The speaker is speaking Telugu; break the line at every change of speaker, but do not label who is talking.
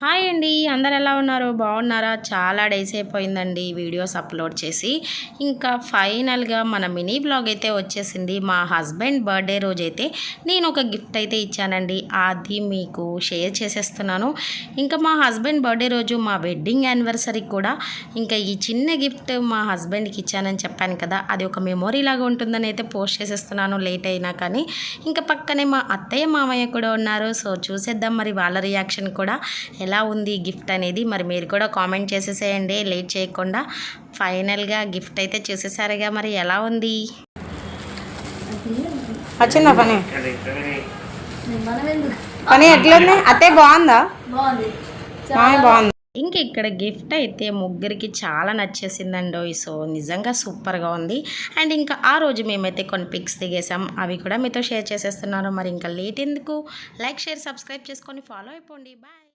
హాయ్ అండి, అందరు ఎలా ఉన్నారు? బాగున్నారా? చాలా డేస్ అయిపోయిందండి వీడియోస్ అప్లోడ్ చేసి. ఇంకా ఫైనల్గా మన మినీ బ్లాగ్ అయితే వచ్చేసింది. మా హస్బెండ్ బర్త్డే రోజు అయితే నేను ఒక గిఫ్ట్ అయితే ఇచ్చానండి. అది మీకు షేర్ చేసేస్తున్నాను. ఇంకా మా హస్బెండ్ బర్త్డే రోజు మా వెడ్డింగ్ యానివర్సరీకి కూడా ఇంకా ఈ చిన్న గిఫ్ట్ మా హస్బెండ్కి ఇచ్చానని చెప్పాను కదా, అది ఒక మెమొరీ లాగా ఉంటుందని అయితే పోస్ట్ చేసేస్తున్నాను లేట్ అయినా కానీ. ఇంకా పక్కనే మా అత్తయ్య మామయ్య కూడా ఉన్నారు. సో చూసేద్దాం మరి వాళ్ళ రియాక్షన్ కూడా ఎలా ఉంది గిఫ్ట్ అనేది. మరి మీరు కూడా కామెంట్ చేసేసేయండి లేట్ చేయకుండా. ఫైనల్గా గిఫ్ట్ అయితే చూసేసారుగా, మరి ఎలా ఉంది?
వచ్చిందా పని పని ఎట్లుంది అత్తే? బాగుందా? బాగుంది.
ఇంక ఇక్కడ గిఫ్ట్ అయితే ముగ్గురికి చాలా నచ్చేసిందండి. సో నిజంగా సూపర్గా ఉంది. అండ్ ఇంకా ఆ రోజు మేమైతే కొన్ని పిక్స్ దిగేసాం, అవి కూడా మీతో షేర్ చేసేస్తున్నాను. మరి ఇంకా లేట్ ఎందుకు, లైక్ షేర్ సబ్స్క్రైబ్ చేసుకొని ఫాలో అయిపోండి. బాయ్.